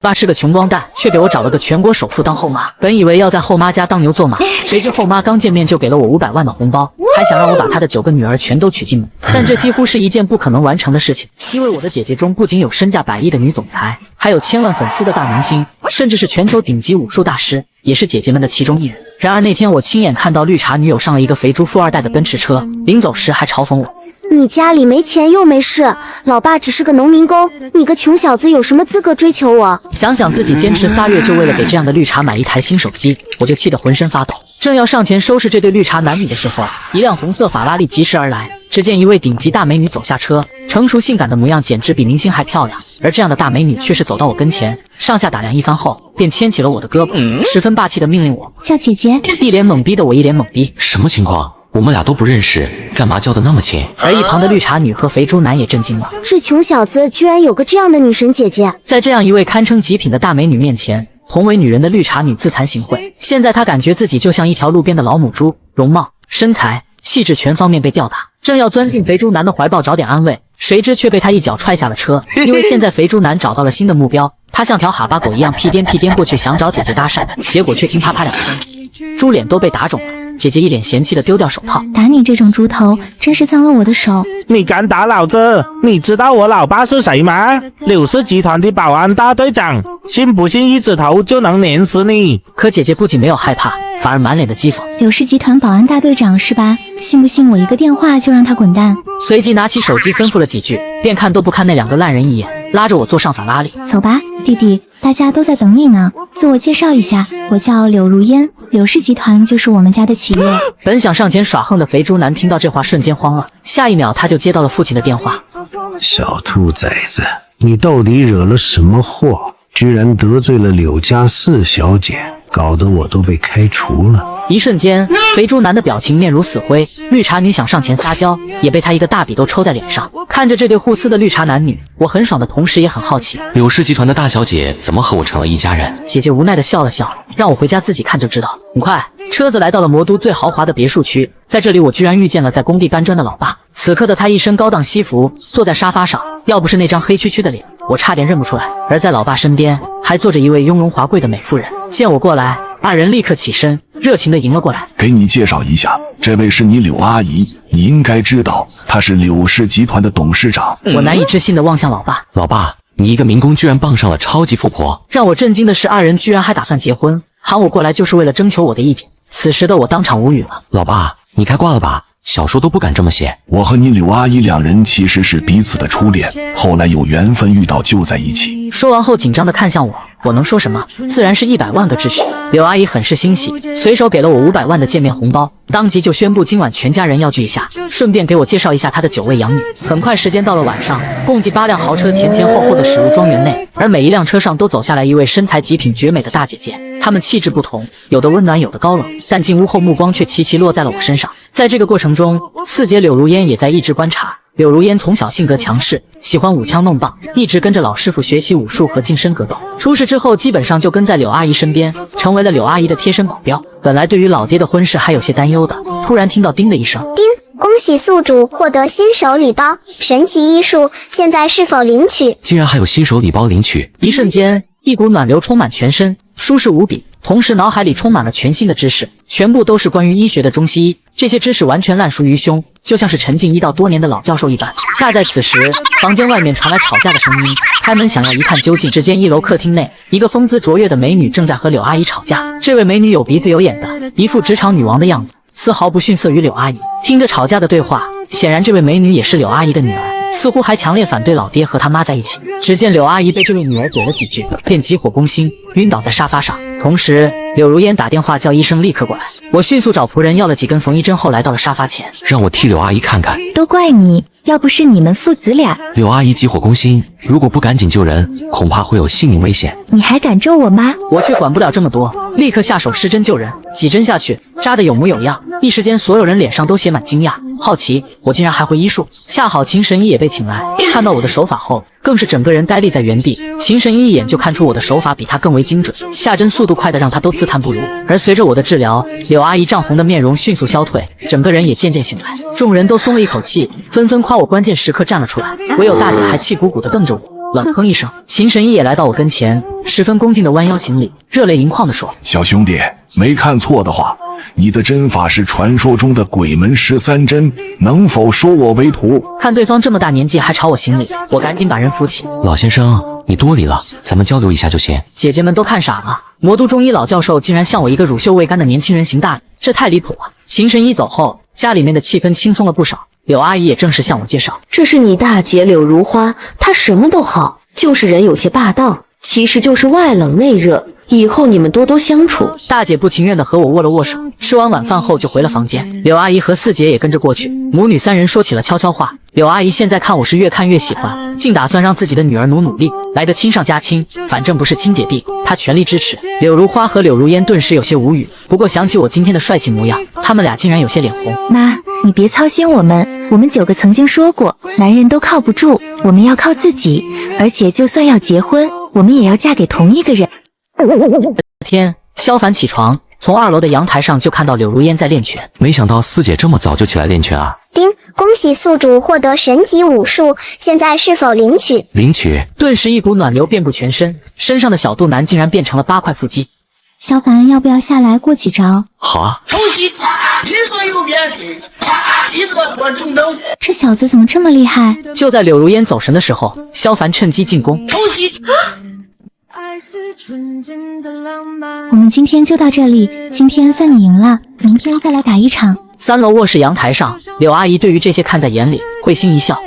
爸是个穷光蛋，却给我找了个全国首富当后妈。本以为要在后妈家当牛做马，谁知后妈刚见面就给了我500万的红包，还想让我把她的9个女儿全都娶进门。但这几乎是一件不可能完成的事情，因为我的姐姐中不仅有身价100亿的女总裁，还有千万粉丝的大明星，甚至是全球顶级武术大师，也是姐姐们的其中一人。然而那天我亲眼看到绿茶女友上了一个肥猪富二代的奔驰车，临走时还嘲讽我：你家里没钱又没势，老爸只是个农民工，你个穷小子有什么资格追求我？想想自己坚持3月就为了给这样的绿茶买一台新手机，我就气得浑身发抖。正要上前收拾这对绿茶男女的时候，一辆红色法拉利疾驰而来。只见一位顶级大美女走下车，成熟性感的模样简直比明星还漂亮。而这样的大美女却是走到我跟前，上下打量一番后，便牵起了我的胳膊，十分霸气的命令我叫姐姐。一脸懵逼的我一脸懵逼，什么情况？我们俩都不认识，干嘛叫得那么亲？而一旁的绿茶女和肥猪男也震惊了，这穷小子居然有个这样的女神姐姐。在这样一位堪称极品的大美女面前，同为女人的绿茶女自惭形秽。现在她感觉自己就像一条路边的老母猪，容貌、身材、气质全方面被吊打，正要钻进肥猪男的怀抱找点安慰，谁知却被他一脚踹下了车。因为现在肥猪男找到了新的目标，他像条哈巴狗一样屁颠屁颠过去想找姐姐搭讪，结果却听啪啪2声，猪脸都被打肿了。姐姐一脸嫌弃的丢掉手套，打你这种猪头真是脏了我的手。你敢打老子？你知道我老爸是谁吗？柳氏集团的保安大队长，信不信一指头就能碾死你？可姐姐不仅没有害怕，反而满脸的讥讽。柳氏集团保安大队长是吧？信不信我一个电话就让他滚蛋？随即拿起手机吩咐了几句，便看都不看那2个烂人一眼，拉着我坐上法拉利。走吧，弟弟，大家都在等你呢。自我介绍一下，我叫柳如烟，柳氏集团就是我们家的企业。本想上前耍横的肥猪男听到这话瞬间慌了，下一秒他就接到了父亲的电话。小兔崽子，你到底惹了什么祸？居然得罪了柳家4小姐，搞得我都被开除了。一瞬间，肥猪男的表情面如死灰，绿茶女想上前撒娇，也被他一个大笔都抽在脸上。看着这对互撕的绿茶男女，我很爽的同时也很好奇，柳氏集团的大小姐怎么和我成了一家人？姐姐无奈的笑了笑，让我回家自己看就知道。很快，车子来到了魔都最豪华的别墅区，在这里我居然遇见了在工地搬砖的老爸。此刻的他一身高档西服，坐在沙发上，要不是那张黑黢黢的脸，我差点认不出来。而在老爸身边，还坐着一位雍容华贵的美妇人。见我过来，二人立刻起身，热情地迎了过来。给你介绍一下，这位是你柳阿姨，你应该知道，她是柳氏集团的董事长。我难以置信地望向老爸，老爸，你一个民工居然傍上了超级富婆。让我震惊的是，二人居然还打算结婚，喊我过来就是为了征求我的意见。此时的我当场无语了。老爸，你开挂了吧？小说都不敢这么写。我和你柳阿姨2人其实是彼此的初恋，后来有缘分遇到就在一起。说完后紧张地看向我，我能说什么？自然是100万个支持。柳阿姨很是欣喜，随手给了我500万的见面红包，当即就宣布今晚全家人要聚一下，顺便给我介绍一下她的9位养女。很快时间到了晚上，共计8辆豪车前前后后的驶入庄园内，而每一辆车上都走下来一位身材极品绝美的大姐姐，她们气质不同，有的温暖，有的高冷，但进屋后目光却齐齐落在了我身上。在这个过程中，四姐柳如烟也在一直观察。柳如烟从小性格强势，喜欢舞枪弄棒，一直跟着老师傅学习武术和近身格斗。出事之后，基本上就跟在柳阿姨身边，成为了柳阿姨的贴身保镖。本来对于老爹的婚事还有些担忧的，突然听到叮的一声，叮，恭喜宿主获得新手礼包，神奇医术，现在是否领取？竟然还有新手礼包领取！一瞬间，一股暖流充满全身，舒适无比。同时脑海里充满了全新的知识，全部都是关于医学的中西医，这些知识完全烂熟于胸，就像是沉浸医道多年的老教授一般。恰在此时，房间外面传来吵架的声音，开门想要一探究竟，只见1楼客厅内，一个风姿卓越的美女正在和柳阿姨吵架。这位美女有鼻子有眼的，一副职场女王的样子，丝毫不逊色于柳阿姨。听着吵架的对话，显然这位美女也是柳阿姨的女儿，似乎还强烈反对老爹和他妈在一起。只见柳阿姨被这位女儿怼了几句，便急火攻心，晕倒在沙发上。同时，柳如烟打电话叫医生立刻过来。我迅速找仆人要了几根缝衣针后来到了沙发前，让我替柳阿姨看看。都怪你，要不是你们父子俩。柳阿姨急火攻心，如果不赶紧救人，恐怕会有性命危险。你还敢咒我妈？我却管不了这么多，立刻下手施针救人。几针下去，扎得有模有样，一时间所有人脸上都写满惊讶、好奇，我竟然还会医术。恰好秦神医也被请来，看到我的手法后，更是整个人呆立在原地。秦神医一眼就看出我的手法比他更为精准，下针速度快得让他都自叹不如。而随着我的治疗，柳阿姨涨红的面容迅速消退，整个人也渐渐醒来。众人都松了一口气，纷纷夸我关键时刻站了出来，唯有大姐还气鼓鼓地瞪着我。冷哼一声，秦神医也来到我跟前，十分恭敬地弯腰行礼，热泪盈眶地说：“小兄弟，没看错的话，你的针法是传说中的鬼门13针，能否收我为徒？”看对方这么大年纪还朝我行礼，我赶紧把人扶起。老先生，你多礼了，咱们交流一下就行。姐姐们都看傻了，魔都中医老教授竟然向我一个乳臭未干的年轻人行大礼，这太离谱了。秦神医走后，家里面的气氛轻松了不少。柳阿姨也正式向我介绍，这是你大姐柳如花，她什么都好，就是人有些霸道，其实就是外冷内热，以后你们多多相处。大姐不情愿地和我握了握手，吃完晚饭后就回了房间。柳阿姨和四姐也跟着过去，母女三人说起了悄悄话。柳阿姨现在看我是越看越喜欢，竟打算让自己的女儿努力，来得亲上加亲，反正不是亲姐弟，她全力支持。柳如花和柳如烟顿时有些无语，不过想起我今天的帅气模样，他们俩竟然有些脸红。妈，你别操心我们9个曾经说过，男人都靠不住，我们要靠自己，而且就算要结婚，我们也要嫁给同一个人。天，萧凡起床，从2楼的阳台上就看到柳如烟在练拳。没想到四姐这么早就起来练拳啊！丁，恭喜宿主获得神级武术，现在是否领取？领取。顿时一股暖流遍布全身，身上的小肚腩竟然变成了8块腹肌。萧凡要不要下来过几招？好啊！抽膝，一个右边，一个左中蹬。这小子怎么这么厉害？就在柳如烟走神的时候，萧凡趁机进攻。抽膝。我们今天就到这里，今天算你赢了，明天再来打一场。3楼卧室阳台上，柳阿姨对于这些看在眼里，会心一笑。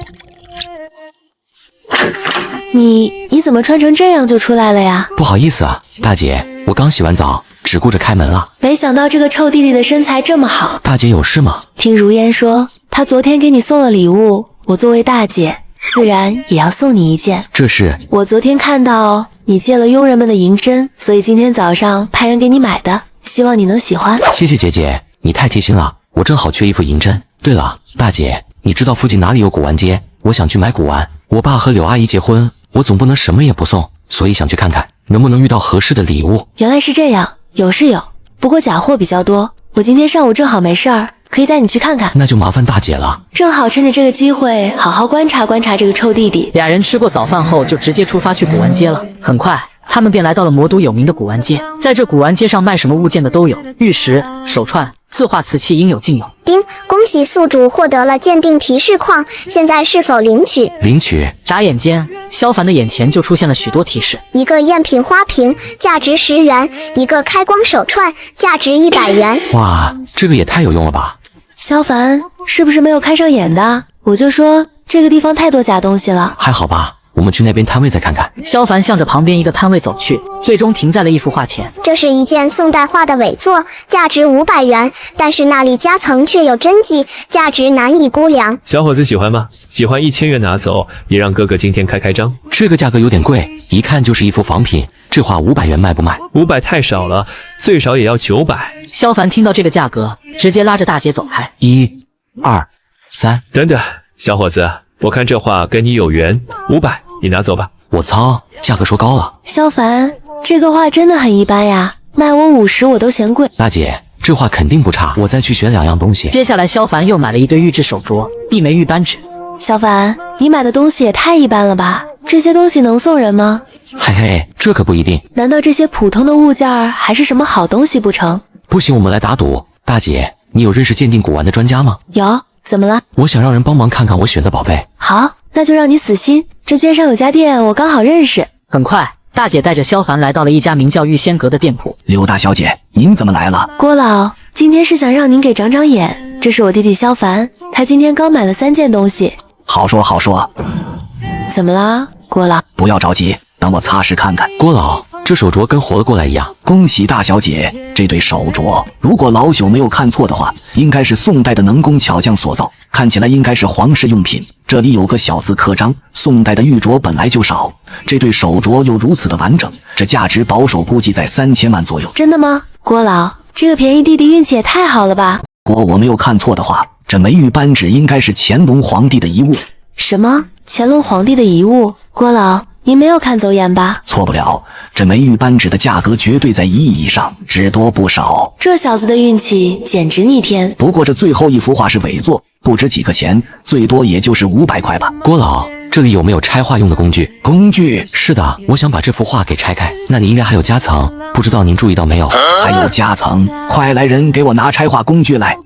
你怎么穿成这样就出来了呀？不好意思啊，大姐，我刚洗完澡，只顾着开门了。没想到这个臭弟弟的身材这么好。大姐有事吗？听如烟说，她昨天给你送了礼物，我作为大姐，自然也要送你一件。这是我昨天看到你借了佣人们的银针，所以今天早上派人给你买的，希望你能喜欢。谢谢姐姐，你太贴心了，我正好缺一副银针。对了，大姐，你知道附近哪里有古玩街？我想去买古玩。我爸和柳阿姨结婚，我总不能什么也不送，所以想去看看能不能遇到合适的礼物。原来是这样，有是有，不过假货比较多。我今天上午正好没事儿，可以带你去看看。那就麻烦大姐了。正好趁着这个机会，好好观察观察这个臭弟弟。俩人吃过早饭后，就直接出发去古玩街了。很快，他们便来到了魔都有名的古玩街。在这古玩街上，卖什么物件的都有，玉石、手串、字画瓷器应有尽有。丁，恭喜宿主获得了鉴定提示框，现在是否领取？领取。眨眼间，萧凡的眼前就出现了许多提示：一个赝品花瓶，价值10元；一个开光手串，价值100元。哇，这个也太有用了吧！萧凡是不是没有看上眼的？我就说这个地方太多假东西了。还好吧，我们去那边摊位再看看。萧凡向着旁边一个摊位走去，最终停在了一幅画前。这是一件宋代画的伪作，价值500元，但是那里夹层却有真迹，价值难以估量。小伙子喜欢吗？喜欢1000元拿走，也让哥哥今天开开张。这个价格有点贵，一看就是一幅仿品。这画500元卖不卖？500太少了，最少也要900。萧凡听到这个价格，直接拉着大姐走开。1、2、3，等等，小伙子，我看这画跟你有缘，500，你拿走吧。我操，价格说高了。萧凡，这个画真的很一般呀，卖我50我都嫌贵。大姐，这画肯定不差，我再去选2样东西。接下来，萧凡又买了一堆玉质手镯，一枚玉扳指。萧凡，你买的东西也太一般了吧？这些东西能送人吗？嘿嘿，这可不一定。难道这些普通的物件还是什么好东西不成？不行，我们来打赌。大姐，你有认识鉴定古玩的专家吗？有，怎么了？我想让人帮忙看看我选的宝贝。好，那就让你死心。这街上有家店，我刚好认识。很快，大姐带着萧凡来到了一家名叫玉仙阁的店铺。刘大小姐，您怎么来了？郭老，今天是想让您给长长眼。这是我弟弟萧凡，他今天刚买了3件东西。好说好说。怎么了，郭老？不要着急，等我擦拭看看。郭老，这手镯跟活了过来一样。恭喜大小姐，这对手镯，如果老朽没有看错的话，应该是宋代的能工巧匠所造，看起来应该是皇室用品。这里有个小字刻章，宋代的玉镯本来就少，这对手镯又如此的完整，这价值保守估计在3000万左右。真的吗？郭老，这个便宜弟弟运气也太好了吧？如果我没有看错的话，这枚玉扳指应该是乾隆皇帝的遗物。什么？乾隆皇帝的遗物？郭老，您没有看走眼吧？错不了，这枚玉扳指的价格绝对在1亿以上，只多不少。这小子的运气简直逆天。不过这最后一幅画是伪作，不值几个钱，最多也就是500块吧。郭老，这里有没有拆画用的工具？工具？是的，我想把这幅画给拆开。那里应该还有夹层，不知道您注意到没有？还有夹层？快来人，给我拿拆画工具来！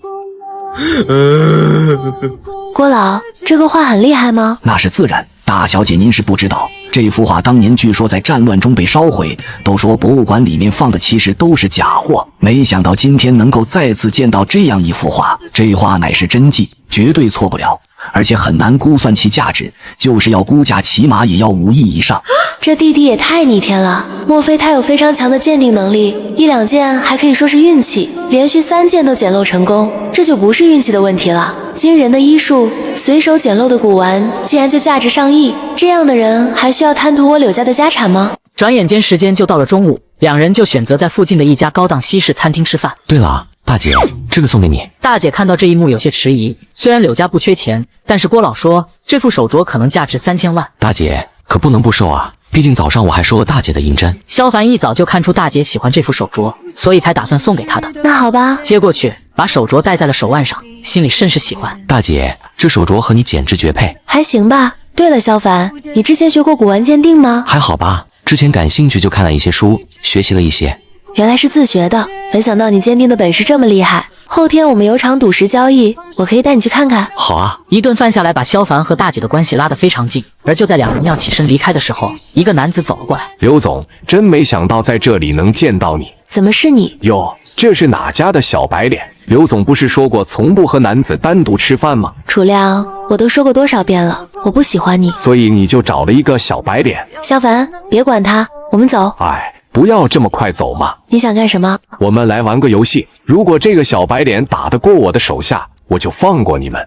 郭老，这个画很厉害吗？那是自然。大小姐，您是不知道，这幅画当年据说在战乱中被烧毁，都说博物馆里面放的其实都是假货。没想到今天能够再次见到这样一幅画，这画乃是真迹，绝对错不了，而且很难估算其价值，就是要估价起码也要5亿以上。这弟弟也太逆天了，莫非他有非常强的鉴定能力？1、2件还可以说是运气，连续3件都捡漏成功，这就不是运气的问题了。惊人的医术，随手捡漏的古玩竟然就价值上亿，这样的人还需要贪图我柳家的家产吗？转眼间时间就到了中午，两人就选择在附近的一家高档西式餐厅吃饭。对了，大姐，这个送给你。大姐看到这一幕有些迟疑，虽然柳家不缺钱，但是郭老说这副手镯可能价值3000万。大姐可不能不收啊，毕竟早上我还收了大姐的银针。萧凡一早就看出大姐喜欢这副手镯，所以才打算送给她的。那好吧，接过去，把手镯戴在了手腕上，心里甚是喜欢。大姐，这手镯和你简直绝配。还行吧。对了，萧凡，你之前学过古玩鉴定吗？还好吧，之前感兴趣就看了一些书，学习了一些。原来是自学的，没想到你鉴定的本事这么厉害。后天我们有场赌石交易，我可以带你去看看。好啊。一顿饭下来，把萧凡和大姐的关系拉得非常近。而就在两人要起身离开的时候，一个男子走了过来。刘总，真没想到在这里能见到你。怎么是你？哟，这是哪家的小白脸？刘总不是说过从不和男子单独吃饭吗？楚亮，我都说过多少遍了，我不喜欢你。所以你就找了一个小白脸。萧凡，别管他，我们走。哎，不要这么快走嘛。你想干什么？我们来玩个游戏，如果这个小白脸打得过我的手下，我就放过你们。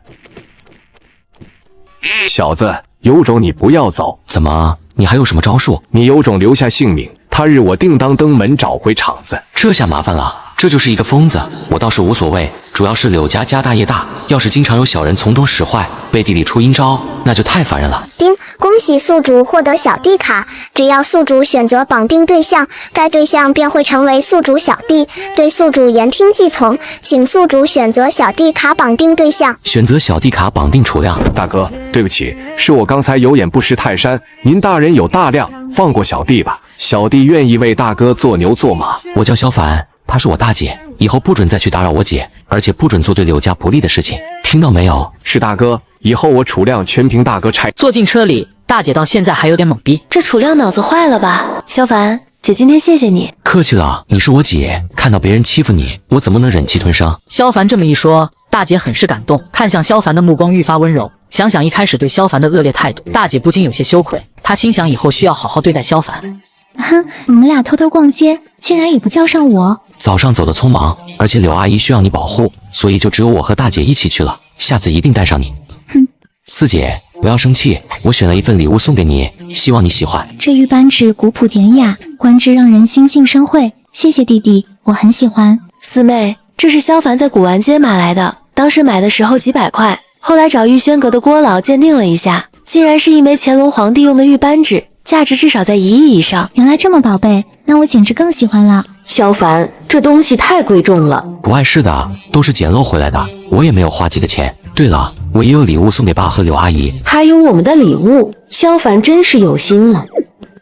小子，有种你不要走。怎么？你还有什么招数？你有种留下姓名，他日我定当登门找回场子。这下麻烦了，这就是一个疯子。我倒是无所谓，主要是柳家家大业大，要是经常有小人从中使坏，背地里出阴招，那就太烦人了。丁，恭喜宿主获得小弟卡，只要宿主选择绑定对象，该对象便会成为宿主小弟，对宿主言听计从，请宿主选择小弟卡绑定对象。选择小弟卡绑定楚亮。大哥，对不起，是我刚才有眼不识泰山，您大人有大量，放过小弟吧，小弟愿意为大哥做牛做马。我叫萧凡，她是我大姐，以后不准再去打扰我姐，而且不准做对柳家不利的事情，听到没有？是大哥，以后我楚亮全凭大哥差。坐进车里，大姐到现在还有点懵逼，这楚亮脑子坏了吧？萧凡，姐今天谢谢你。客气了，你是我姐，看到别人欺负你，我怎么能忍气吞声？萧凡这么一说，大姐很是感动，看向萧凡的目光愈发温柔。想想一开始对萧凡的恶劣态度，大姐不禁有些羞愧。她心想以后需要好好对待萧凡。哼，你们俩偷偷逛街，竟然也不叫上我。早上走得匆忙，而且柳阿姨需要你保护，所以就只有我和大姐一起去了。下次一定带上你。哼，四姐，不要生气，我选了一份礼物送给你，希望你喜欢。这玉扳指古朴典雅，观之让人心静生慧。谢谢弟弟，我很喜欢。四妹，这是萧凡在古玩街买来的，当时买的时候几百块，后来找玉轩阁的郭老鉴定了一下，竟然是一枚乾隆皇帝用的玉扳指，价值至少在1亿以上。原来这么宝贝，那我简直更喜欢了。萧凡，这东西太贵重了。不碍事的，都是捡漏回来的，我也没有花几个钱。对了，我也有礼物送给爸和柳阿姨。还有我们的礼物，萧凡真是有心了。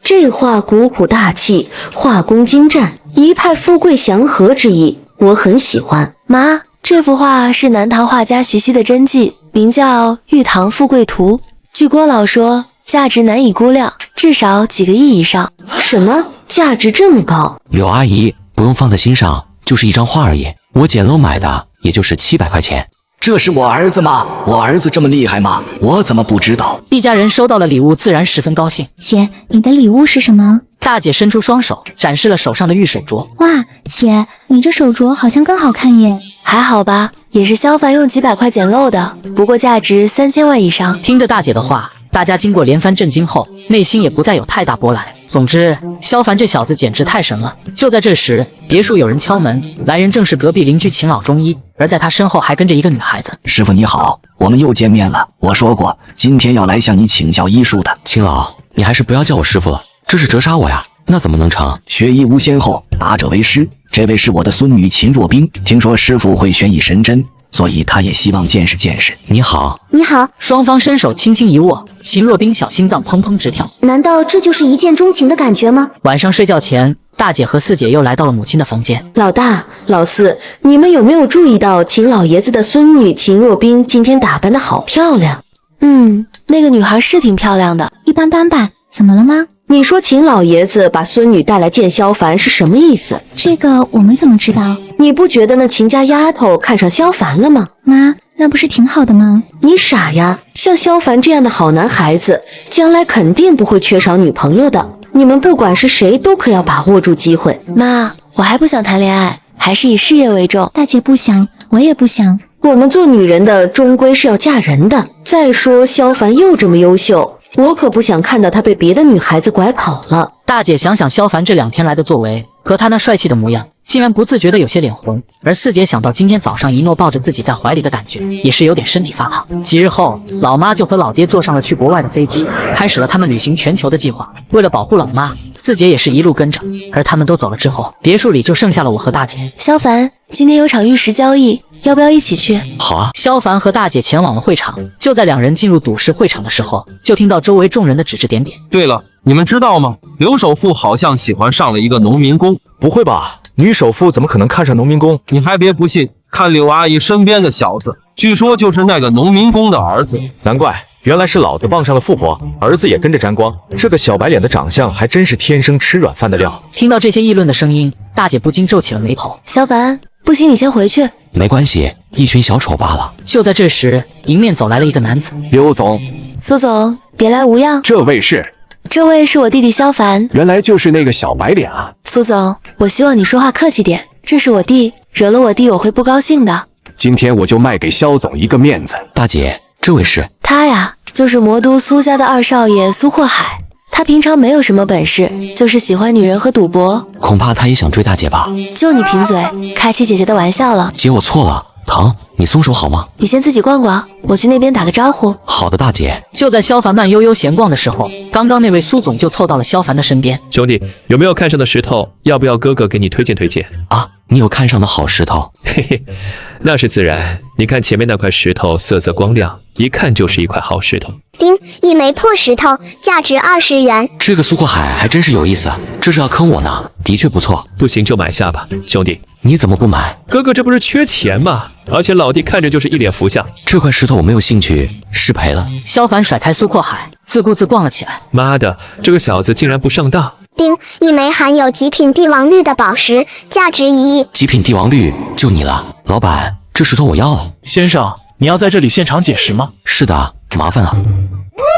这画古朴大气，画工精湛，一派富贵祥和之意，我很喜欢。妈，这幅画是南唐画家徐熙的真迹，名叫《玉堂富贵图》，据郭老说，价值难以估量，至少几个亿以上。什么？价值这么高？柳阿姨不用放在心上，就是一张画而已，我捡漏买的，也就是700块钱。这是我儿子吗？我儿子这么厉害吗？我怎么不知道？一家人收到了礼物，自然十分高兴。姐，你的礼物是什么？大姐伸出双手，展示了手上的玉手镯。哇，姐，你这手镯好像更好看耶。还好吧，也是萧凡用几百块捡漏的，不过价值3000万以上。听着大姐的话，大家经过连番震惊后，内心也不再有太大波澜。总之，萧凡这小子简直太神了。就在这时，别墅有人敲门，来人正是隔壁邻居秦老中医，而在他身后还跟着一个女孩子。师傅你好，我们又见面了。我说过，今天要来向你请教医术的。秦老，你还是不要叫我师傅了，这是折杀我呀，那怎么能成？学医无先后，达者为师。这位是我的孙女秦若冰，听说师傅会悬疑神针，所以他也希望见识见识。你好，你好。双方伸手轻轻一握，秦若冰小心脏砰砰直跳。难道这就是一见钟情的感觉吗？晚上睡觉前，大姐和四姐又来到了母亲的房间。老大、老四，你们有没有注意到秦老爷子的孙女秦若冰今天打扮得好漂亮？那个女孩是挺漂亮的，一般般吧。怎么了吗？你说秦老爷子把孙女带来见萧凡是什么意思？这个我们怎么知道？你不觉得那秦家丫头看上萧凡了吗？妈，那不是挺好的吗？你傻呀！像萧凡这样的好男孩子，将来肯定不会缺少女朋友的。你们不管是谁，都可要把握住机会。妈，我还不想谈恋爱，还是以事业为重。大姐不想，我也不想。我们做女人的，终归是要嫁人的。再说萧凡又这么优秀，我可不想看到他被别的女孩子拐跑了。大姐想想萧凡这2天来的作为和他那帅气的模样，竟然不自觉的有些脸红。而四姐想到今天早上一诺抱着自己在怀里的感觉，也是有点身体发烫。几日后，老妈就和老爹坐上了去国外的飞机，开始了他们旅行全球的计划。为了保护老妈，四姐也是一路跟着。而他们都走了之后，别墅里就剩下了我和大姐。萧凡，今天有场玉石交易，要不要一起去？好啊。萧凡和大姐前往了会场。就在2人进入赌市会场的时候，就听到周围众人的指指点点。对了，你们知道吗？刘首富好像喜欢上了一个农民工。不会吧？女首富怎么可能看上农民工？你还别不信，看柳阿姨身边的小子，据说就是那个农民工的儿子。难怪，原来是老子傍上了富婆，儿子也跟着沾光。这个小白脸的长相还真是天生吃软饭的料。听到这些议论的声音，大姐不禁皱起了眉头。萧凡，不行，你先回去。没关系，一群小丑罢了。就在这时，迎面走来了一个男子。刘总，苏总，别来无恙。这位是？这位是我弟弟萧凡。原来就是那个小白脸啊。苏总，我希望你说话客气点，这是我弟，惹了我弟我会不高兴的。今天我就卖给萧总一个面子。大姐，这位是？他呀，就是魔都苏家的2少爷苏阔海。他平常没有什么本事，就是喜欢女人和赌博。恐怕他也想追大姐吧？就你贫嘴，开起姐姐的玩笑了。姐，我错了。疼，你松手好吗？你先自己逛逛，我去那边打个招呼。好的，大姐。就在萧凡慢悠悠闲逛的时候，刚刚那位苏总就凑到了萧凡的身边。兄弟，有没有看上的石头？要不要哥哥给你推荐推荐？啊，你有看上的好石头？嘿嘿，那是自然。你看前面那块石头，色泽光亮，一看就是一块好石头。丁，一枚破石头，价值20元。这个苏阔海还真是有意思，这是要坑我呢。的确不错，不行就买下吧，兄弟。你怎么不买？哥哥这不是缺钱吗？而且老弟看着就是一脸福相。这块石头我没有兴趣，是赔了。萧凡甩开苏阔海，自顾自逛了起来。妈的，这个小子竟然不上当！丁，一枚含有极品帝王绿的宝石，价值1亿。极品帝王绿，就你了，老板，这石头我要了。先生，你要在这里现场解释吗？是的，麻烦了。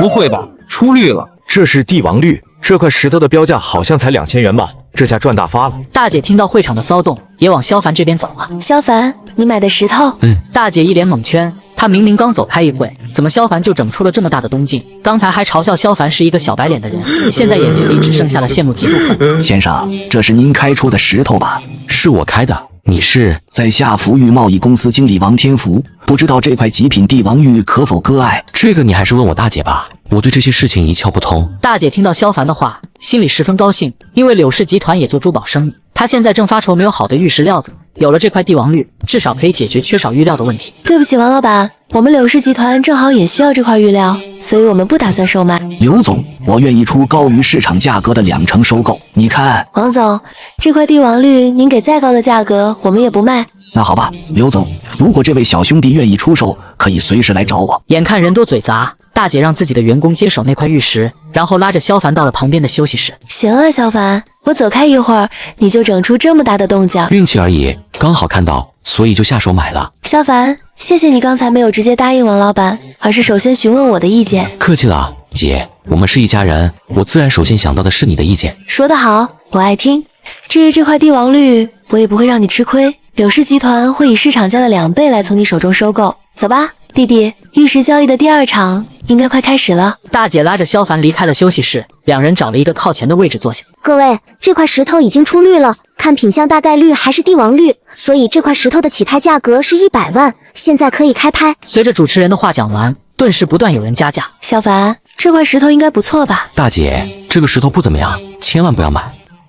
不会吧，出绿了？这是帝王绿，这块石头的标价好像才2000元吧？这下赚大发了。大姐听到会场的骚动，也往萧凡这边走了。萧凡，你买的石头？大姐一脸懵圈，她明明刚走开一会，怎么萧凡就整出了这么大的动静？刚才还嘲笑萧凡是一个小白脸的人，现在眼睛里只剩下了羡慕嫉妒恨。先生，这是您开出的石头吧？是我开的。你是？在下福玉贸易公司经理王天福，不知道这块极品帝王玉可否割爱？这个你还是问我大姐吧，我对这些事情一窍不通。大姐听到萧凡的话，心里十分高兴，因为柳氏集团也做珠宝生意，她现在正发愁没有好的玉石料子，有了这块帝王绿，至少可以解决缺少玉料的问题。对不起，王老板，我们柳氏集团正好也需要这块玉料，所以我们不打算售卖。刘总，我愿意出高于市场价格的2成收购，你看？王总，这块帝王绿您给再高的价格，我们也不卖。那好吧，刘总，如果这位小兄弟愿意出售，可以随时来找我。眼看人多嘴杂，大姐让自己的员工接手那块玉石，然后拉着萧凡到了旁边的休息室。行啊，萧凡，我走开一会儿，你就整出这么大的动静。运气而已，刚好看到，所以就下手买了。萧凡，谢谢你刚才没有直接答应王老板，而是首先询问我的意见。客气了，姐，我们是一家人，我自然首先想到的是你的意见。说得好，我爱听。至于这块帝王绿，我也不会让你吃亏。柳氏集团会以市场价的2倍来从你手中收购。走吧，弟弟，玉石交易的第2场应该快开始了。大姐拉着萧凡离开了休息室，两人找了一个靠前的位置坐下。各位，这块石头已经出绿了，看品相大概率还是帝王绿，所以这块石头的起拍价格是100万，现在可以开拍。随着主持人的话讲完，顿时不断有人加价。小凡，这块石头应该不错吧？大姐，这个石头不怎么样，千万不要买。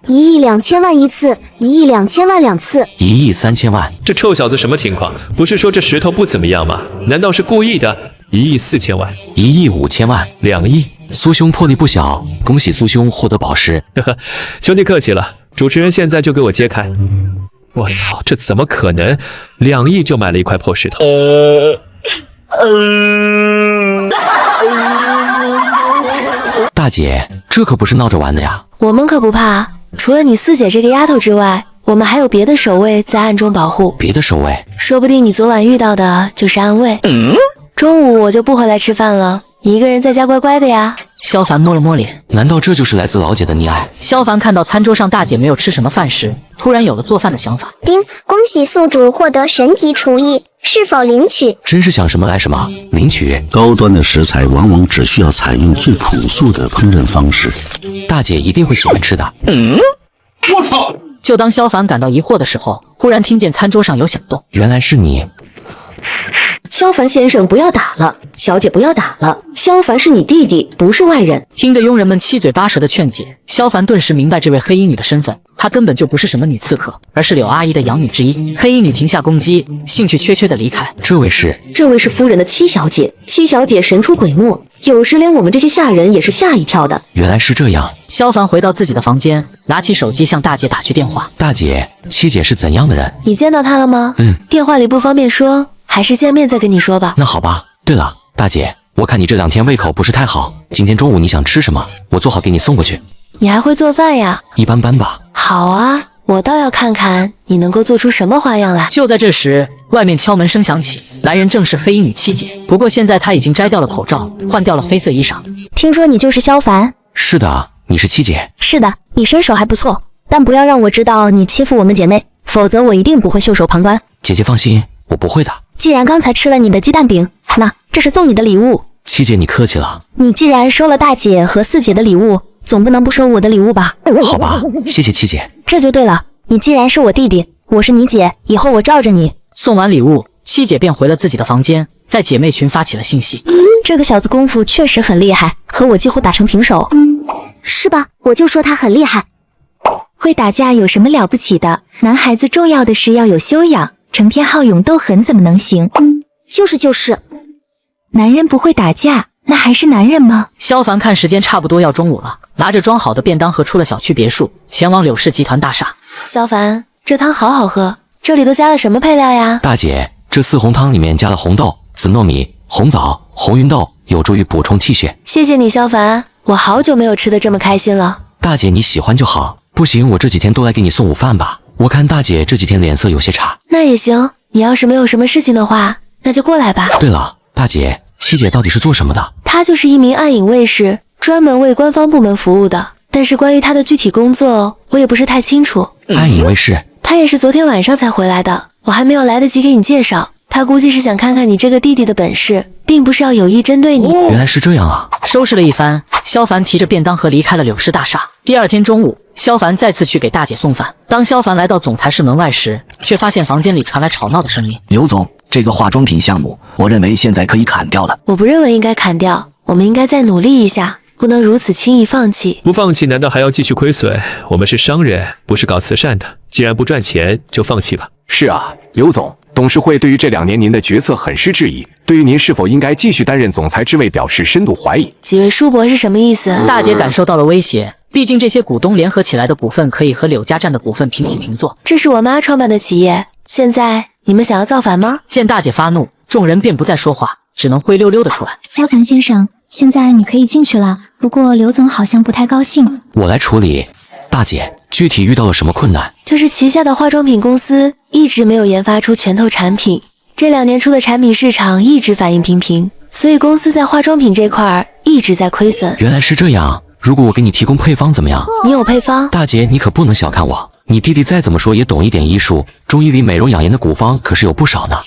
1亿2000万一次，1亿2000万2次1亿3000万。这臭小子什么情况？不是说这石头不怎么样吗？难道是故意的？1亿4000万1亿5000万，2亿。苏兄魄力不小，恭喜苏兄获得宝石。呵呵，兄弟客气了。主持人现在就给我揭开。我操，这怎么可能？2亿就买了一块破石头？大姐，这可不是闹着玩的呀。我们可不怕，除了你四姐这个丫头之外，我们还有别的守卫在暗中保护。别的守卫？说不定你昨晚遇到的就是暗卫。中午我就不回来吃饭了，你一个人在家乖乖的呀。萧凡摸了摸脸，难道这就是来自老姐的溺爱？萧凡看到餐桌上大姐没有吃什么饭时，突然有了做饭的想法。丁，恭喜宿主获得神级厨艺，是否领取？真是想什么来什么，领取。高端的食材往往只需要采用最朴素的烹饪方式，大姐一定会喜欢吃的。我操！就当萧凡感到疑惑的时候，忽然听见餐桌上有响动。原来是你。萧凡先生，不要打了，小姐不要打了，萧凡是你弟弟，不是外人。听着佣人们七嘴八舌的劝解，萧凡顿时明白这位黑衣女的身份，她根本就不是什么女刺客，而是柳阿姨的养女之一。黑衣女停下攻击，兴趣缺缺的离开。这位是夫人的七小姐，七小姐神出鬼没，有时连我们这些下人也是吓一跳的。原来是这样。萧凡回到自己的房间，拿起手机向大姐打去电话。大姐，七姐是怎样的人？你见到她了吗？电话里不方便说，还是见面再跟你说吧。那好吧。对了，大姐，我看你这2天胃口不是太好，今天中午你想吃什么？我做好给你送过去。你还会做饭呀？一般般吧。好啊，我倒要看看你能够做出什么花样来。就在这时，外面敲门声响起，来人正是黑衣女七姐。不过现在她已经摘掉了口罩，换掉了黑色衣裳。听说你就是萧凡？是的，你是七姐。是的，你身手还不错，但不要让我知道你欺负我们姐妹，否则我一定不会袖手旁观。姐姐放心，我不会的。既然刚才吃了你的鸡蛋饼，那这是送你的礼物。七姐，你客气了。你既然收了大姐和四姐的礼物，总不能不收我的礼物吧？好吧，谢谢七姐。这就对了，你既然是我弟弟，我是你姐，以后我罩着你。送完礼物，七姐便回了自己的房间，在姐妹群发起了信息。这个小子功夫确实很厉害，和我几乎打成平手。是吧？我就说他很厉害。会打架有什么了不起的？男孩子重要的是要有修养，成天好勇斗狠怎么能行？就是，男人不会打架，那还是男人吗？萧凡看时间差不多要中午了，拿着装好的便当盒出了小区别墅，前往柳氏集团大厦。萧凡，这汤好好喝，这里都加了什么配料呀？大姐，这4红汤里面加了红豆、紫糯米、红枣、红芸豆，有助于补充气血。谢谢你，萧凡，我好久没有吃得这么开心了。大姐你喜欢就好，不行我这几天都来给你送午饭吧。我看大姐这几天脸色有些差。那也行，你要是没有什么事情的话，那就过来吧。对了，大姐，七姐到底是做什么的？她就是一名暗影卫士，专门为官方部门服务的。但是关于她的具体工作，我也不是太清楚。暗影卫士？她也是昨天晚上才回来的，我还没有来得及给你介绍。她估计是想看看你这个弟弟的本事，并不是要有意针对你。原来是这样啊！收拾了一番，萧凡提着便当盒离开了柳氏大厦。第二天中午，萧凡再次去给大姐送饭。当萧凡来到总裁室门外时，却发现房间里传来吵闹的声音。刘总，这个化妆品项目，我认为现在可以砍掉了。我不认为应该砍掉，我们应该再努力一下，不能如此轻易放弃。不放弃难道还要继续亏损？我们是商人，不是搞慈善的，既然不赚钱，就放弃吧。是啊，刘总，董事会对于这2年您的决策很是质疑，对于您是否应该继续担任总裁之位表示深度怀疑。几位叔伯是什么意思？大姐感受到了威胁，毕竟这些股东联合起来的股份可以和柳家占的股份平起平坐。这是我妈创办的企业，现在你们想要造反吗？见大姐发怒，众人便不再说话，只能灰溜溜的出来。萧凡先生，现在你可以进去了，不过刘总好像不太高兴。我来处理。大姐，具体遇到了什么困难？就是旗下的化妆品公司一直没有研发出全头产品，这2年出的产品市场一直反应平平，所以公司在化妆品这块一直在亏损。原来是这样，如果我给你提供配方怎么样？你有配方？大姐，你可不能小看我，你弟弟再怎么说也懂一点医术，中医里美容养颜的古方可是有不少呢。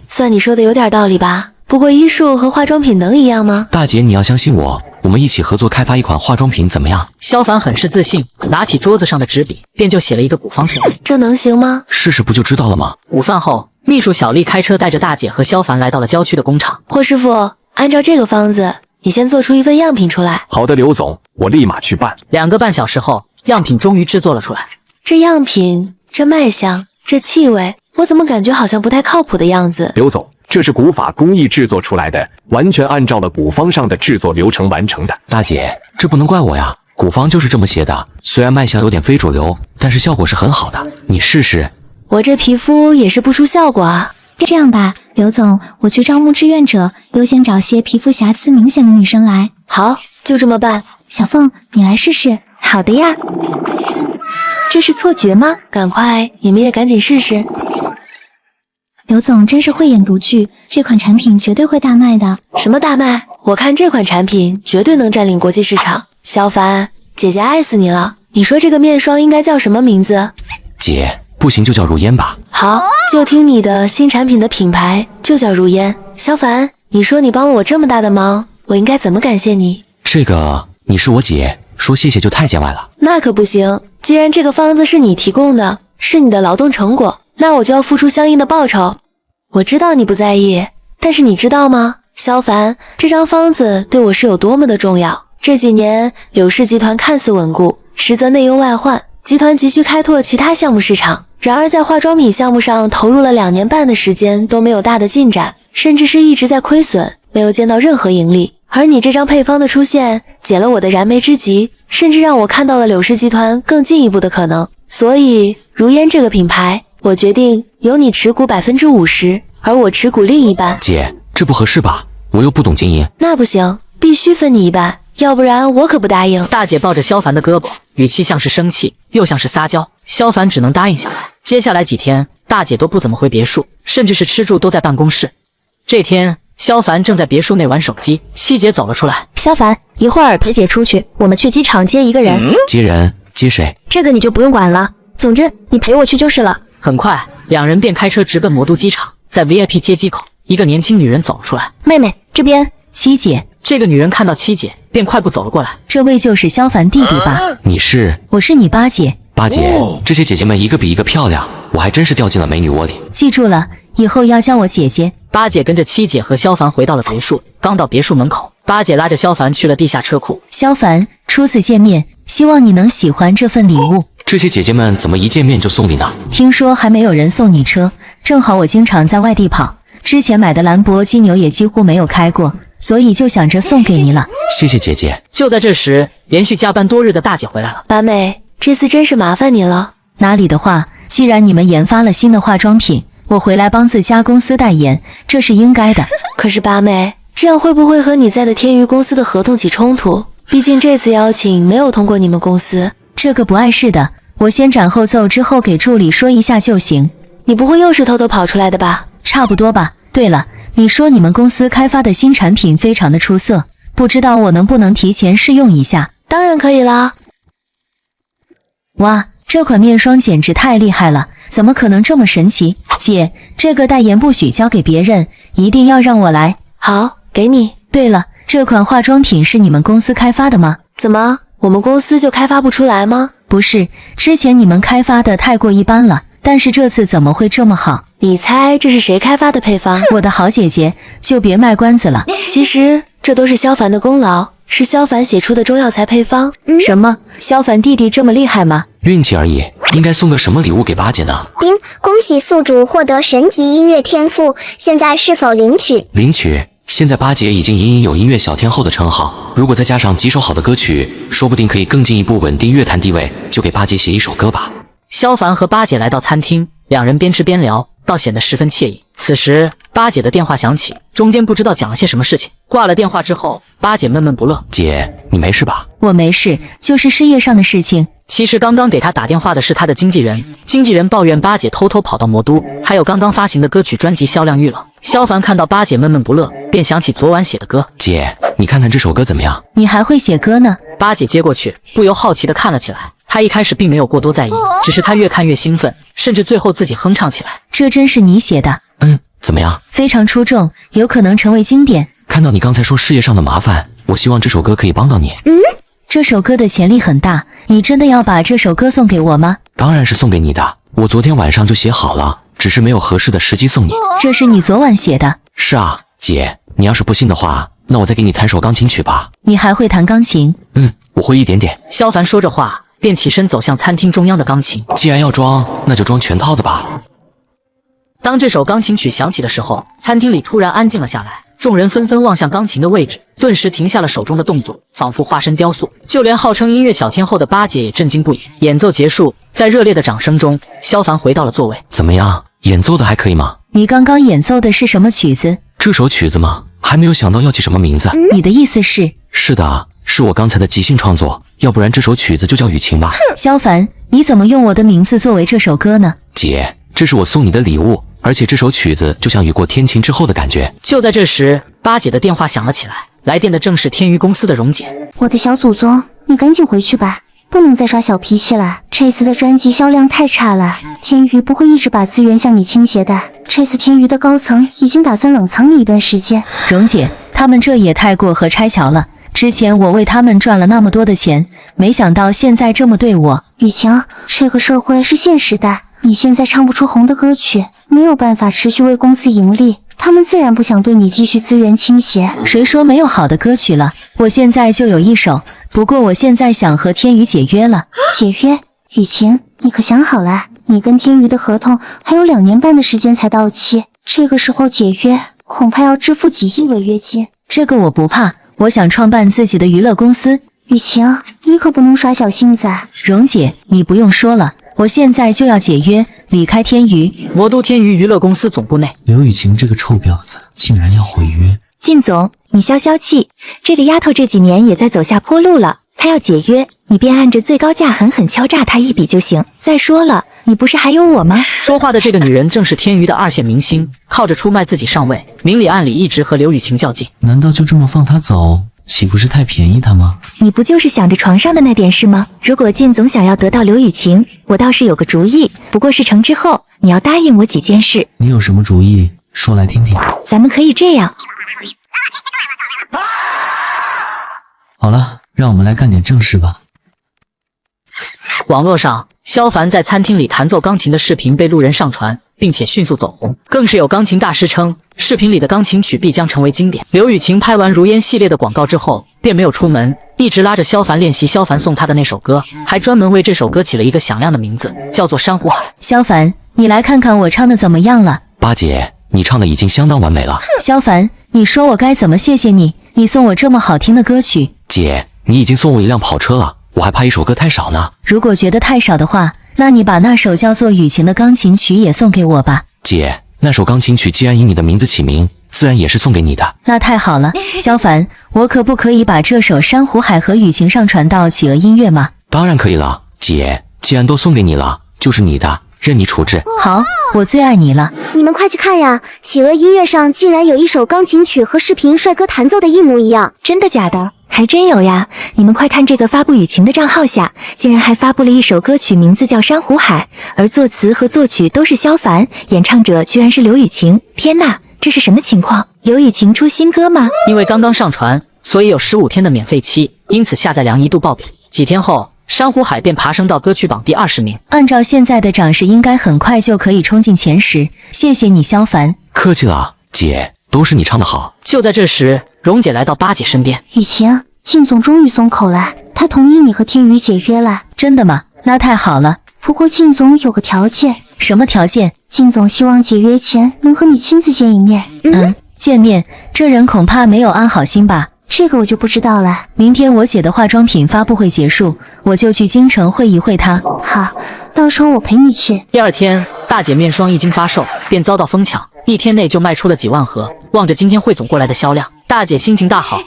算你说的有点道理吧，不过医术和化妆品能一样吗？大姐，你要相信我，我们一起合作开发一款化妆品怎么样？萧凡很是自信，拿起桌子上的纸笔，便就写了一个古方出来。这能行吗？试试不就知道了吗？午饭后，秘书小丽开车带着大姐和萧凡来到了郊区的工厂。霍师傅，按照这个方子，你先做出一份样品出来。好的，刘总，我立马去办。2个半小时后，样品终于制作了出来。这样品，这卖相，这气味，我怎么感觉好像不太靠谱的样子？刘总，这是古法工艺制作出来的，完全按照了古方上的制作流程完成的。大姐，这不能怪我呀，古方就是这么写的。虽然卖相有点非主流，但是效果是很好的，你试试。我这皮肤也是不出效果啊。这样吧，刘总，我去招募志愿者，优先找些皮肤瑕疵明显的女生来。好，就这么办。小凤，你来试试。好的呀。这是错觉吗？赶快，你们也赶紧试试。刘总真是慧眼独具，这款产品绝对会大卖的。什么大卖？我看这款产品绝对能占领国际市场。小凡，姐姐爱死你了。你说这个面霜应该叫什么名字？姐，不行就叫如烟吧。好，就听你的，新产品的品牌就叫如烟。小凡，你说你帮了我这么大的忙，我应该怎么感谢你？这个，你是我姐，说谢谢就太见外了。那可不行，既然这个方子是你提供的，是你的劳动成果，那我就要付出相应的报酬。我知道你不在意，但是你知道吗，萧凡，这张方子对我是有多么的重要。这几年柳氏集团看似稳固，实则内忧外患，集团急需开拓其他项目市场。然而在化妆品项目上投入了2年半的时间都没有大的进展，甚至是一直在亏损，没有见到任何盈利。而你这张配方的出现，解了我的燃眉之急，甚至让我看到了柳氏集团更进一步的可能。所以如烟这个品牌，我决定由你持股50%，而我持股另一半。姐，这不合适吧？我又不懂经营。那不行，必须分你一半，要不然我可不答应。大姐抱着萧凡的胳膊，语气像是生气，又像是撒娇。萧凡只能答应下来。接下来几天，大姐都不怎么回别墅，甚至是吃住都在办公室。这天，萧凡正在别墅内玩手机，七姐走了出来。萧凡，一会儿陪姐出去，我们去机场接一个人。接人？接谁？这个你就不用管了。总之，你陪我去就是了。很快，两人便开车直奔魔都机场。在 VIP 接机口，一个年轻女人走了出来。妹妹，这边。七姐。这个女人看到七姐，便快步走了过来。这位就是萧凡弟弟吧？你是？我是你八姐。八姐，这些姐姐们一个比一个漂亮，我还真是掉进了美女窝里。记住了，以后要叫我姐姐。八姐跟着七姐和萧凡回到了别墅。刚到别墅门口，八姐拉着萧凡去了地下车库。萧凡，初次见面，希望你能喜欢这份礼物。这些姐姐们怎么一见面就送礼呢？听说还没有人送你车，正好我经常在外地跑，之前买的兰博基牛也几乎没有开过，所以就想着送给你了。谢谢姐姐。就在这时，连续加班多日的大姐回来了。八妹，这次真是麻烦你了。哪里的话，既然你们研发了新的化妆品，我回来帮自家公司代言，这是应该的。可是八妹，这样会不会和你在的天娱公司的合同起冲突？毕竟这次邀请没有通过你们公司。这个不碍事的，我先斩后奏，之后给助理说一下就行。你不会又是偷偷跑出来的吧？差不多吧。对了，你说你们公司开发的新产品非常的出色，不知道我能不能提前试用一下？当然可以啦。哇，这款面霜简直太厉害了，怎么可能这么神奇？姐，这个代言不许交给别人，一定要让我来。好，给你。对了，这款化妆品是你们公司开发的吗？怎么，我们公司就开发不出来吗？不是，之前你们开发的太过一般了，但是这次怎么会这么好？你猜这是谁开发的配方？我的好姐姐，就别卖关子了。其实这都是萧凡的功劳，是萧凡写出的中药材配方。什么？萧凡弟弟这么厉害吗？运气而已，应该送个什么礼物给八姐呢？丁，恭喜宿主获得神级音乐天赋，现在是否领取？领取。现在八姐已经隐隐有音乐小天后的称号，如果再加上几首好的歌曲，说不定可以更进一步稳定乐坛地位。就给八姐写一首歌吧。萧凡和八姐来到餐厅，两人边吃边聊，倒显得十分惬意。此时，八姐的电话响起，中间不知道讲了些什么事情。挂了电话之后，八姐闷闷不乐：“姐，你没事吧？”“我没事，就是事业上的事情。”其实刚刚给他打电话的是他的经纪人，经纪人抱怨八姐偷偷跑到魔都，还有刚刚发行的歌曲专辑销量遇冷。萧凡看到八姐闷闷不乐，便想起昨晚写的歌。姐，你看看这首歌怎么样？你还会写歌呢？八姐接过去，不由好奇地看了起来。她一开始并没有过多在意，只是她越看越兴奋，甚至最后自己哼唱起来。这真是你写的？怎么样？非常出众，有可能成为经典。看到你刚才说事业上的麻烦，我希望这首歌可以帮到你。这首歌的潜力很大，你真的要把这首歌送给我吗？当然是送给你的，我昨天晚上就写好了，只是没有合适的时机送你。这是你昨晚写的？是啊，姐，你要是不信的话，那我再给你弹首钢琴曲吧。你还会弹钢琴？我会一点点。萧凡说着话，便起身走向餐厅中央的钢琴。既然要装，那就装全套的吧。当这首钢琴曲响起的时候，餐厅里突然安静了下来，众人纷纷望向钢琴的位置，顿时停下了手中的动作，仿佛化身雕塑。就连号称音乐小天后的八姐也震惊不已。演奏结束，在热烈的掌声中，萧凡回到了座位。怎么样，演奏的还可以吗？你刚刚演奏的是什么曲子？这首曲子吗？还没有想到要起什么名字。你的意思是？是的，是我刚才的即兴创作，要不然这首曲子就叫雨晴吧。萧凡，你怎么用我的名字作为这首歌呢？姐，这是我送你的礼物，而且这首曲子就像雨过天晴之后的感觉。就在这时，八姐的电话响了起来，来电的正是天娱公司的蓉姐。我的小祖宗，你赶紧回去吧，不能再耍小脾气了。这次的专辑销量太差了，天娱不会一直把资源向你倾斜的。这次天娱的高层已经打算冷藏你一段时间。蓉姐，他们这也太过河拆桥了。之前我为他们赚了那么多的钱，没想到现在这么对我。雨晴，这个社会是现实的，你现在唱不出红的歌曲，没有办法持续为公司盈利，他们自然不想对你继续资源倾斜。谁说没有好的歌曲了？我现在就有一首，不过我现在想和天娱解约了。解约？雨晴，你可想好了？你跟天娱的合同还有2年半的时间才到期，这个时候解约，恐怕要支付几亿违约金。这个我不怕，我想创办自己的娱乐公司。雨晴，你可不能耍小性子啊！蓉姐，你不用说了，我现在就要解约，离开天娱。魔都天娱娱乐公司总部内，刘雨晴这个臭婊子竟然要毁约。靳总，你消消气，这个丫头这几年也在走下坡路了，她要解约，你便按着最高价狠狠敲诈她一笔就行。再说了，你不是还有我吗？说话的这个女人正是天娱的2线明星，靠着出卖自己上位，明里暗里一直和刘雨晴较劲。难道就这么放她走？岂不是太便宜他吗？你不就是想着床上的那点事吗？如果靳总想要得到刘雨晴，我倒是有个主意，不过事成之后你要答应我几件事。你有什么主意？说来听听。咱们可以这样。好了，让我们来干点正事吧。网络上，萧凡在餐厅里弹奏钢琴的视频被路人上传，并且迅速走红，更是有钢琴大师称视频里的钢琴曲必将成为经典。刘雨晴拍完如烟系列的广告之后便没有出门，一直拉着萧凡练习萧凡送他的那首歌，还专门为这首歌起了一个响亮的名字，叫做《珊瑚海》。萧凡，你来看看我唱的怎么样了？八姐，你唱的已经相当完美了。萧凡，你说我该怎么谢谢你？你送我这么好听的歌曲。姐，你已经送我一辆跑车了，我还怕一首歌太少呢。如果觉得太少的话，那你把那首叫做《雨晴》的钢琴曲也送给我吧。姐，那首钢琴曲既然以你的名字起名，自然也是送给你的。那太好了，萧凡，我可不可以把这首《珊瑚海》和《雨晴》上传到企鹅音乐吗？当然可以了，姐，既然都送给你了，就是你的，任你处置。好，我最爱你了。你们快去看呀！企鹅音乐上竟然有一首钢琴曲和视频帅哥弹奏的一模一样，真的假的？还真有呀！你们快看这个发布雨晴的账号下，竟然还发布了一首歌曲，名字叫《珊瑚海》，而作词和作曲都是萧凡，演唱者居然是刘雨晴。天呐，这是什么情况？刘雨晴出新歌吗？因为刚刚上传，所以有15天的免费期，因此下载量一度爆表。几天后，珊瑚海便爬升到歌曲榜第20名。按照现在的涨势，应该很快就可以冲进前10。谢谢你，萧凡。客气了，姐，都是你唱的好。就在这时，蓉姐来到八姐身边。雨晴，靳总终于松口了，他同意你和天娱解约了。真的吗？那太好了。不过靳总有个条件。什么条件？靳总希望解约前能和你亲自见一面。见面，这人恐怕没有安好心吧？这个我就不知道了。明天我姐的化妆品发布会结束，我就去京城会一会她。好，到时候我陪你去。第2天，大姐面霜一经发售，便遭到疯抢，1天内就卖出了几万盒。望着今天汇总过来的销量，大姐心情大好。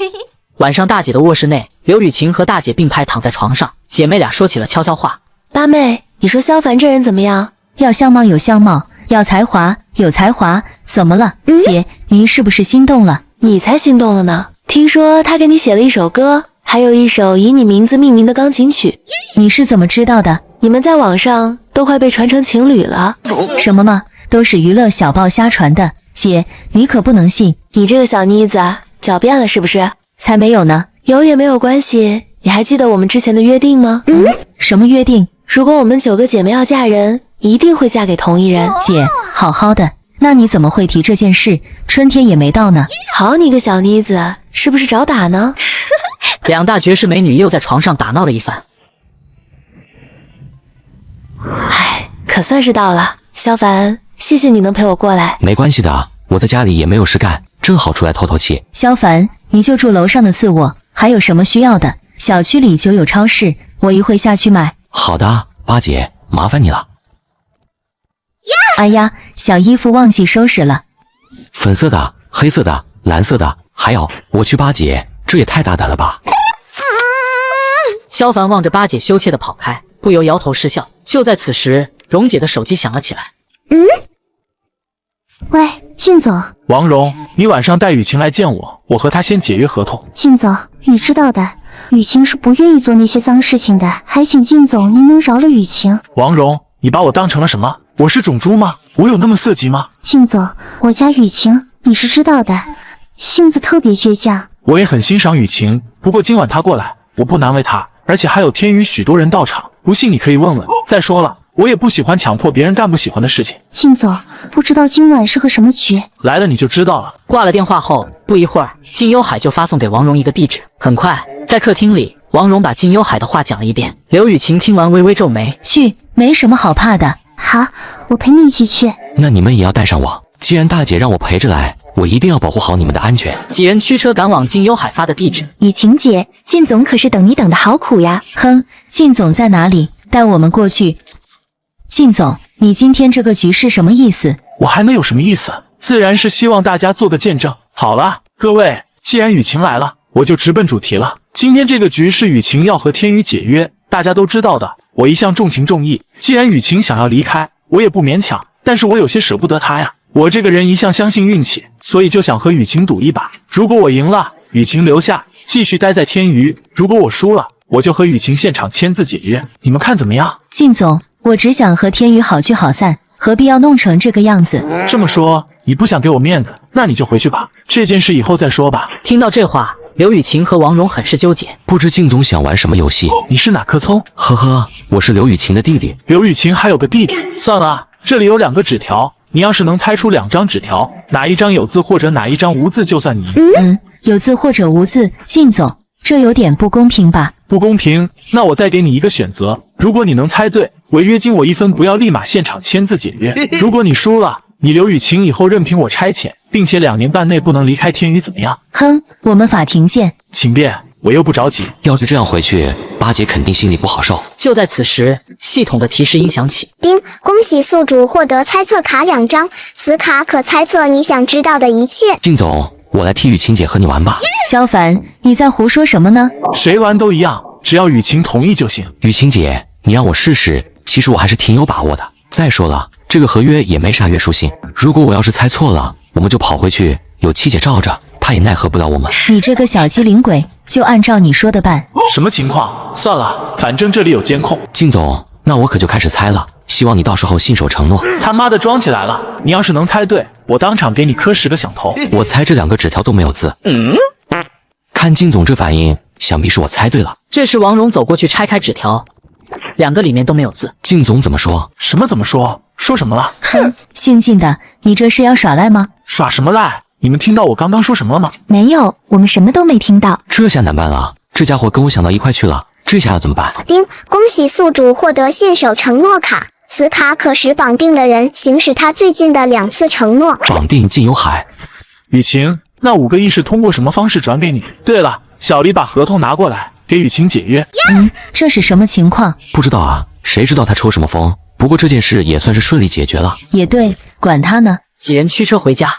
晚上，大姐的卧室内，刘雨晴和大姐并排躺在床上，姐妹俩说起了悄悄话。八妹，你说萧凡这人怎么样？要相貌有相貌，要才华有才华，怎么了？姐，您是不是心动了？你才心动了呢！听说他给你写了一首歌，还有一首以你名字命名的钢琴曲。你是怎么知道的？你们在网上都快被传成情侣了。什么吗？都是娱乐小报瞎传的。姐，你可不能信。你这个小妮子，狡辩了是不是？才没有呢。有也没有关系。你还记得我们之前的约定吗？什么约定？如果我们9个姐妹要嫁人，一定会嫁给同一人。姐，好好的，那你怎么会提这件事？春天也没到呢。好你个小妮子，是不是找打呢？两大绝世美女又在床上打闹了一番。唉，可算是到了。萧凡，谢谢你能陪我过来。没关系的，我在家里也没有事干，正好出来透透气。萧凡，你就住楼上的次卧，还有什么需要的？小区里就有超市，我一会下去买。好的，八姐，麻烦你了。哎呀，小衣服忘记收拾了。粉色的、黑色的、蓝色的，还有，我去八姐，这也太大胆了吧！萧凡望着八姐羞怯地跑开，不由摇头失笑。就在此时，蓉姐的手机响了起来。喂，靳总。王蓉，你晚上带雨晴来见我，我和她先解约合同。靳总，你知道的，雨晴是不愿意做那些脏事情的，还请靳总您能饶了雨晴。王蓉，你把我当成了什么？我是种猪吗？我有那么色急吗？靳总，我家雨晴你是知道的，性子特别倔强。我也很欣赏雨晴，不过今晚她过来，我不难为她，而且还有天宇许多人到场，不信你可以问问。再说了，我也不喜欢强迫别人干不喜欢的事情。靳总，不知道今晚是个什么局？来了你就知道了。挂了电话后，不一会儿，靳幽海就发送给王蓉一个地址。很快，在客厅里，王蓉把靳幽海的话讲了一遍。刘雨晴听完微微皱眉，去，没什么好怕的。好，我陪你一起去。那你们也要带上我。既然大姐让我陪着来，我一定要保护好你们的安全。几人驱车赶往靳幽海发的地址。雨晴姐，靳总可是等你等的好苦呀。哼，靳总在哪里？带我们过去。靳总，你今天这个局是什么意思？我还能有什么意思？自然是希望大家做个见证。好了，各位，既然雨晴来了，我就直奔主题了。今天这个局是雨晴要和天宇解约，大家都知道的，我一向重情重义。既然雨晴想要离开，我也不勉强，但是我有些舍不得她呀。我这个人一向相信运气，所以就想和雨晴赌一把。如果我赢了，雨晴留下继续待在天娱；如果我输了，我就和雨晴现场签字解约。你们看怎么样？靳总，我只想和天宇好聚好散，何必要弄成这个样子？这么说，你不想给我面子，那你就回去吧。这件事以后再说吧。听到这话，刘雨晴和王蓉很是纠结。不知靳总想玩什么游戏？你是哪颗葱？呵呵，我是刘雨晴的弟弟。刘雨晴还有个弟弟。算了，这里有2个纸条，你要是能猜出2张纸条，哪一张有字或者哪一张无字，就算你赢。有字或者无字，靳总，这有点不公平吧？不公平，那我再给你一个选择，如果你能猜对，违约金我1分不要，立马现场签字解约。如果你输了，你刘雨晴以后任凭我差遣，并且2年半内不能离开天宇，怎么样？哼，我们法庭见。请便，我又不着急。要是这样回去，八姐肯定心里不好受。就在此时，系统的提示音响起。叮，恭喜宿主获得猜测卡2张，此卡可猜测你想知道的一切。靳总，我来替雨晴姐和你玩吧。萧凡，你在胡说什么呢？谁玩都一样，只要雨晴同意就行。雨晴姐，你让我试试，其实我还是挺有把握的。再说了，这个合约也没啥约束性，如果我要是猜错了，我们就跑回去，有七姐罩着，她也奈何不了我们。你这个小机灵鬼，就按照你说的办。什么情况？算了，反正这里有监控。靳总，那我可就开始猜了，希望你到时候信守承诺。他妈的装起来了！你要是能猜对，我当场给你磕10个响头。我猜这2个纸条都没有字。看靳总这反应，想必是我猜对了。这时王蓉走过去拆开纸条，2个里面都没有字。靳总怎么说？什么怎么说？说什么了？哼，姓靳的，你这是要耍赖吗？耍什么赖？你们听到我刚刚说什么了吗？没有，我们什么都没听到。这下难办了，这家伙跟我想到一块去了，这下要怎么办？叮，恭喜宿主获得信守承诺卡，此卡可使绑定的人行使他最近的2次承诺。绑定靳幽海。雨晴，那5个亿是通过什么方式转给你？对了，小黎把合同拿过来，给雨晴解约。这是什么情况？不知道啊，谁知道他抽什么风？不过这件事也算是顺利解决了。也对，管他呢。几人驱车回家。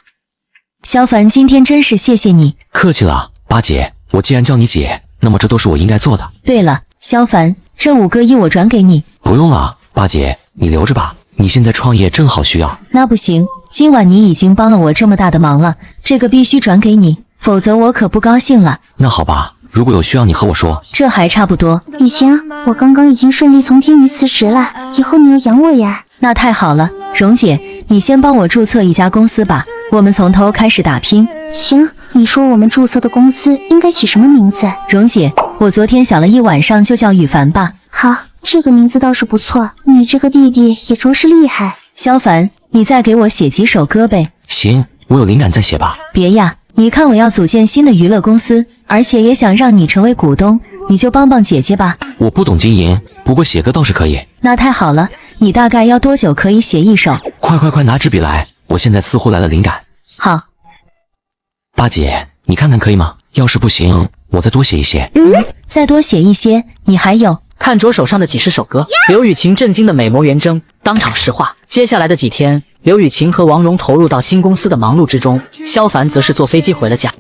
萧凡，今天真是谢谢你。客气了，八姐，我既然叫你姐，那么这都是我应该做的。对了，萧凡，这5个亿我转给你。不用了，八姐，你留着吧，你现在创业正好需要。那不行，今晚你已经帮了我这么大的忙了，这个必须转给你，否则我可不高兴了。那好吧，如果有需要你和我说。这还差不多。雨晴，我刚刚已经顺利从天娱辞职了，以后你要养我呀。那太好了，蓉姐，你先帮我注册一家公司吧，我们从头开始打拼。行，你说我们注册的公司应该起什么名字？蓉姐，我昨天想了一晚上，就叫羽凡吧。好，这个名字倒是不错，你这个弟弟也着实厉害。萧凡，你再给我写几首歌呗。行，我有灵感再写吧。别呀，你看我要组建新的娱乐公司，而且也想让你成为股东，你就帮帮姐姐吧。我不懂经营，不过写歌倒是可以。那太好了，你大概要多久可以写一首？快拿支笔来，我现在似乎来了灵感。好，大姐，你看看可以吗？要是不行，我再多写一些。再多写一些。你还有？看着手上的几十首歌，刘雨晴震惊的美眸圆睁，当场石化。接下来的几天，刘雨晴和王蓉投入到新公司的忙碌之中，萧凡则是坐飞机回了家。